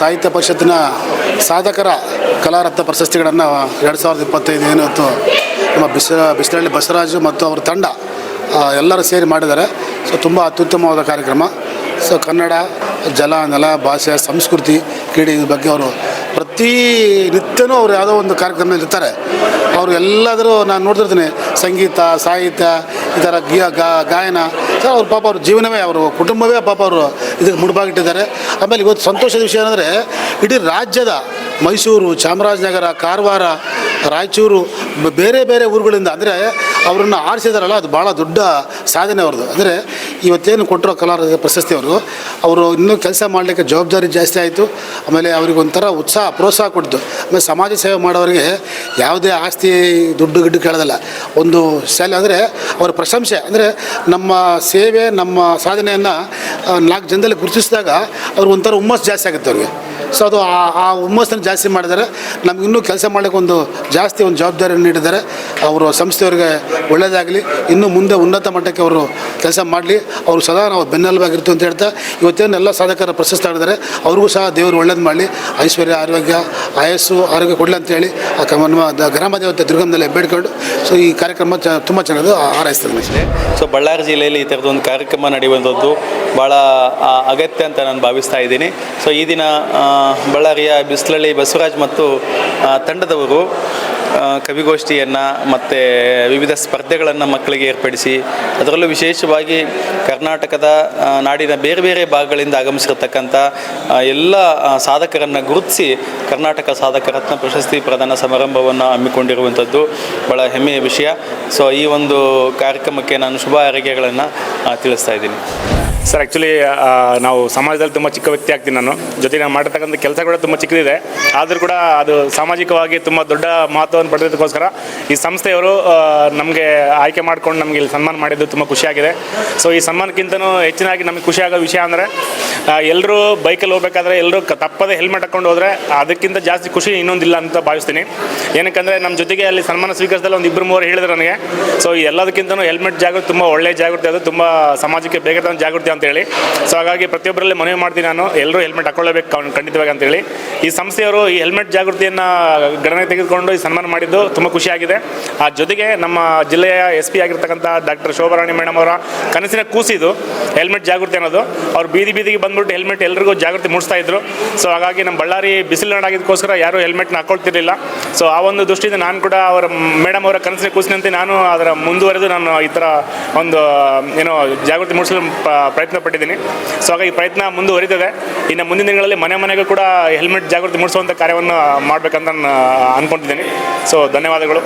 ಸಾಹಿತ್ಯ ಪರಿಷತ್ತಿನ ಸಾಧಕರ ಕಲಾರತ್ನ ಪ್ರಶಸ್ತಿಗಳನ್ನು 2025 ಏನಿತ್ತು ನಮ್ಮ ಬಿಸರಳ್ಳಿ ಬಸವರಾಜು ಮತ್ತು ಅವರ ತಂಡ ಎಲ್ಲರೂ ಸೇರಿ ಮಾಡಿದ್ದಾರೆ. ಸೊ ತುಂಬ ಅತ್ಯುತ್ತಮವಾದ ಕಾರ್ಯಕ್ರಮ. ಸೊ ಕನ್ನಡ ಜಲ ನೆಲ ಭಾಷೆ ಸಂಸ್ಕೃತಿ ಕ್ರೀಡೆ ಈ ಬಗ್ಗೆ ಅವರು ಪ್ರತಿನಿತ್ಯನೂ ಅವರು ಯಾವುದೋ ಒಂದು ಕಾರ್ಯಕ್ರಮದಲ್ಲಿ ಇರ್ತಾರೆ. ಅವರು ಎಲ್ಲಾದರೂ ನಾನು ನೋಡ್ತಿರ್ತೀನಿ, ಸಂಗೀತ ಸಾಹಿತ್ಯ ಈ ಥರ ಗಾಯನ. ಸೊ ಅವ್ರ ಪಾಪ ಅವ್ರ ಜೀವನವೇ ಅವರು ಕುಟುಂಬವೇ ಪಾಪ ಅವರು ಇದಕ್ಕೆ ಮುಡುಪಾಗಿಟ್ಟಿದ್ದಾರೆ. ಆಮೇಲೆ ಇವತ್ತು ಸಂತೋಷದ ವಿಷಯ ಏನಂದರೆ ಇಡೀ ರಾಜ್ಯದ ಮೈಸೂರು, ಚಾಮರಾಜನಗರ, ಕಾರವಾರ, ರಾಯಚೂರು ಬೇರೆ ಬೇರೆ ಊರುಗಳಿಂದ ಅಂದರೆ ಅವರನ್ನು ಆರಿಸಿದಾರಲ್ಲ, ಅದು ಭಾಳ ದೊಡ್ಡ ಸಾಧನೆ ಅವ್ರದ್ದು. ಅಂದರೆ ಇವತ್ತೇನು ಕೊಟ್ಟಿರೋ ಕಲಾರ ಪ್ರಶಸ್ತಿ ಅವರು ಇನ್ನೂ ಕೆಲಸ ಮಾಡಲಿಕ್ಕೆ ಜವಾಬ್ದಾರಿ ಜಾಸ್ತಿ ಆಯಿತು. ಆಮೇಲೆ ಅವ್ರಿಗೊಂಥರ ಉತ್ಸಾಹ ಪ್ರೋತ್ಸಾಹ ಕೊಡ್ತು. ಆಮೇಲೆ ಸಮಾಜ ಸೇವೆ ಮಾಡೋರಿಗೆ ಯಾವುದೇ ಆಸ್ತಿ ದುಡ್ಡು ಗಿಡ್ಡು ಕೇಳೋದಿಲ್ಲ, ಒಂದು ಶೈಲಿ ಅಂದರೆ ಅವರ ಪ್ರಶಂಸೆ. ಅಂದರೆ ನಮ್ಮ ಸೇವೆ ನಮ್ಮ ಸಾಧನೆಯನ್ನು 4 ಜನದಲ್ಲಿ ಗುರುತಿಸಿದಾಗ ಅವ್ರಿಗೆ ಒಂಥರ ಹುಮ್ಮಸ್ಸು ಜಾಸ್ತಿ ಆಗುತ್ತೆ ಅವ್ರಿಗೆ. ಸೊ ಅದು ಆ ಹುಮ್ಮಸ್ಸನ್ನು ಜಾಸ್ತಿ ಮಾಡಿದ್ದಾರೆ. ನಮ್ಗೆ ಇನ್ನೂ ಕೆಲಸ ಮಾಡಲಿಕ್ಕೆ ಒಂದು ಜಾಸ್ತಿ ಒಂದು ಜವಾಬ್ದಾರಿಯನ್ನು ನೀಡಿದ್ದಾರೆ. ಅವರು ಸಂಸ್ಥೆಯವರಿಗೆ ಒಳ್ಳೆಯದಾಗಲಿ, ಇನ್ನೂ ಮುಂದೆ ಉನ್ನತ ಮಟ್ಟಕ್ಕೆ ಅವರು ಕೆಲಸ ಮಾಡಲಿ, ಅವರು ಸದಾ ನಾವು ಬೆನ್ನೆಲುಬಾಗಿರ್ತೀವಿ ಅಂತ ಹೇಳ್ತಾ ಇವತ್ತೇನು ಎಲ್ಲ ಸಾಧಕರ ಪ್ರಶಸ್ತಿ ಆಗಿದ್ದಾರೆ ಅವ್ರಿಗೂ ಸಹ ದೇವರು ಒಳ್ಳೇದು ಮಾಡಲಿ, ಐಶ್ವರ್ಯ ಆರೋಗ್ಯ ಆಯಸ್ಸು ಆರೋಗ್ಯ ಕೊಡಲಿ ಅಂತೇಳಿ ನಮ್ಮ ಗ್ರಾಮ ದೇವತೆ ದುರ್ಗಮ್ಮನಲ್ಲಿ ಬೇಡ್ಕೊಂಡು ಸೊ ಈ ಕಾರ್ಯಕ್ರಮ ತುಂಬ ಚೆನ್ನಾಗಿ ಹಾರೈಸ್ತದೆ. ಸೊ ಬಳ್ಳಾರಿ ಜಿಲ್ಲೆಯಲ್ಲಿ ಈ ಥರದೊಂದು ಕಾರ್ಯಕ್ರಮ ನಡೆಯುವಂಥದ್ದು ಭಾಳ ಅಗತ್ಯ ಅಂತ ನಾನು ಭಾವಿಸ್ತಾ ಇದ್ದೀನಿ. ಸೊ ಈ ದಿನ ಬಳ್ಳಾರಿಯ ಬಿಸಲಳ್ಳಿ ಬಸವರಾಜ್ ಮತ್ತು ತಂಡದವರು ಕವಿಗೋಷ್ಠಿಯನ್ನು ಮತ್ತು ವಿವಿಧ ಸ್ಪರ್ಧೆಗಳನ್ನು ಮಕ್ಕಳಿಗೆ ಏರ್ಪಡಿಸಿ, ಅದರಲ್ಲೂ ವಿಶೇಷವಾಗಿ ಕರ್ನಾಟಕದ ನಾಡಿನ ಬೇರೆ ಬೇರೆ ಭಾಗಗಳಿಂದ ಆಗಮಿಸಿರ್ತಕ್ಕಂಥ ಎಲ್ಲ ಸಾಧಕರನ್ನು ಗುರುತಿಸಿ ಕರ್ನಾಟಕ ಸಾಧಕ ರತ್ನ ಪ್ರಶಸ್ತಿ ಪ್ರದಾನ ಸಮಾರಂಭವನ್ನು ಹಮ್ಮಿಕೊಂಡಿರುವಂಥದ್ದು ಭಾಳ ಹೆಮ್ಮೆಯ ವಿಷಯ. ಸೊ ಈ ಒಂದು ಕಾರ್ಯಕ್ರಮಕ್ಕೆ ನಾನು ಶುಭ ಹಾರೈಕೆಗಳನ್ನು ತಿಳಿಸ್ತಾ ಇದ್ದೀನಿ. ಸರ್, ಆ್ಯಕ್ಚುಲಿ ನಾವು ಸಮಾಜದಲ್ಲಿ ತುಂಬ ಚಿಕ್ಕ ವ್ಯಕ್ತಿ ಆಗ್ತೀನಿ ನಾನು. ಜೊತೆಗೆ ನಾನು ಮಾಡಿರ್ತಕ್ಕಂಥ ಕೆಲಸ ಕೂಡ ತುಂಬ ಚಿಕ್ಕದಿದೆ, ಆದರೂ ಕೂಡ ಅದು ಸಾಮಾಜಿಕವಾಗಿ ತುಂಬ ದೊಡ್ಡ ಮಹತ್ವವನ್ನು ಪಡೆದಕ್ಕೋಸ್ಕರ ಈ ಸಂಸ್ಥೆಯವರು ನಮಗೆ ಆಯ್ಕೆ ಮಾಡ್ಕೊಂಡು ನಮಗೆ ಇಲ್ಲಿ ಸನ್ಮಾನ ಮಾಡಿದ್ದು ತುಂಬ ಖುಷಿಯಾಗಿದೆ. ಸೊ ಈ ಸನ್ಮಾನಕ್ಕಿಂತಲೂ ಹೆಚ್ಚಿನಾಗಿ ನಮಗೆ ಖುಷಿಯಾಗೋ ವಿಷಯ ಅಂದರೆ ಎಲ್ಲರೂ ಬೈಕಲ್ಲಿ ಹೋಗ್ಬೇಕಾದ್ರೆ ಎಲ್ಲರೂ ತಪ್ಪದೇ ಹೆಲ್ಮೆಟ್ ಹಾಕ್ಕೊಂಡು ಹೋದರೆ ಅದಕ್ಕಿಂತ ಜಾಸ್ತಿ ಖುಷಿ ಇನ್ನೊಂದಿಲ್ಲ ಅಂತ ಭಾವಿಸ್ತೀನಿ. ಏನಕ್ಕಂದರೆ ನಮ್ಮ ಜೊತೆಗೆ ಅಲ್ಲಿ ಸನ್ಮಾನ ಸ್ವೀಕರಿಸಿದಲ್ಲಿ ಒಂದು 2-3 ಹೇಳಿದ್ರು ನನಗೆ. ಸೊ ಎಲ್ಲದಕ್ಕಿಂತಲೂ ಹೆಲ್ಮೆಟ್ ಜಾಗೃತಿ ತುಂಬ ಒಳ್ಳೆಯ ಜಾಗೃತಿ, ಅದು ತುಂಬ ಸಮಾಜಕ್ಕೆ ಬೇಕಾದ ಜಾಗೃತಿ ಅಂತೇಳಿ. ಸೊ ಹಾಗಾಗಿ ಪ್ರತಿಯೊಬ್ಬರಲ್ಲಿ ಮನವಿ ಮಾಡ್ತೀನಿ ನಾನು, ಎಲ್ಲರೂ ಹೆಲ್ಮೆಟ್ ಹಾಕ್ಕೊಳ್ಳಬೇಕು ಖಂಡಿತವಾಗಿ ಅಂತೇಳಿ. ಈ ಸಂಸ್ಥೆಯವರು ಈ ಹೆಲ್ಮೆಟ್ ಜಾಗೃತಿಯನ್ನು ಗಣನೆಗೆ ತೆಗೆದುಕೊಂಡು ಈ ಸನ್ಮಾನ ಮಾಡಿದ್ದು ತುಂಬ ಖುಷಿಯಾಗಿದೆ. ಆ ಜೊತೆಗೆ ನಮ್ಮ ಜಿಲ್ಲೆಯ SP ಆಗಿರ್ತಕ್ಕಂಥ ಡಾಕ್ಟರ್ ಶೋಭಾರಾಣಿ ಮೇಡಮ್ ಅವರ ಕನಸಿನ ಕೂಸಿದು ಹೆಲ್ಮೆಟ್ ಜಾಗೃತಿ ಅನ್ನೋದು. ಅವ್ರು ಬೀದಿಗೆ ಬಂದ್ಬಿಟ್ಟು ಹೆಲ್ಮೆಟ್ ಎಲ್ರಿಗೂ ಜಾಗೃತಿ ಮೂಡಿಸ್ತಾ ಇದ್ರು. ಸೊ ಹಾಗಾಗಿ ನಮ್ಮ ಬಳ್ಳಾರಿ ಬಿಸಿಲು ನಾಡಾಗಿದ್ದಕ್ಕೋಸ್ಕರ ಯಾರೂ ಹೆಲ್ಮೆಟ್ನ ಹಾಕ್ಕೊಳ್ತಿರಲಿಲ್ಲ. ಸೊ ಆ ಒಂದು ದೃಷ್ಟಿಯಿಂದ ನಾನು ಕೂಡ ಅವರ ಮೇಡಮ್ ಅವರ ಕನಸಿನ ಕೂಸಿನಂತೆ ನಾನು ಅದರ ಮುಂದುವರೆದು ನಾನು ಈ ಥರ ಒಂದು ಜಾಗೃತಿ ಮೂಡಿಸಲು ಪ್ರಯತ್ನ ಪಟ್ಟಿದ್ದೀನಿ. ಸೊ ಹಾಗಾಗಿ ಪ್ರಯತ್ನ ಮುಂದುವರಿತದೆ. ಇನ್ನು ಮುಂದಿನ ದಿನಗಳಲ್ಲಿ ಮನೆಗೂ ಕೂಡ ಹೆಲ್ಮೆಟ್ ಜಾಗೃತಿ ಮೂಡಿಸುವಂಥ ಕಾರ್ಯವನ್ನು ಮಾಡಬೇಕಂತ ನಾನು ಅಂದ್ಕೊತಿದ್ದೀನಿ. ಸೊ ಧನ್ಯವಾದಗಳು.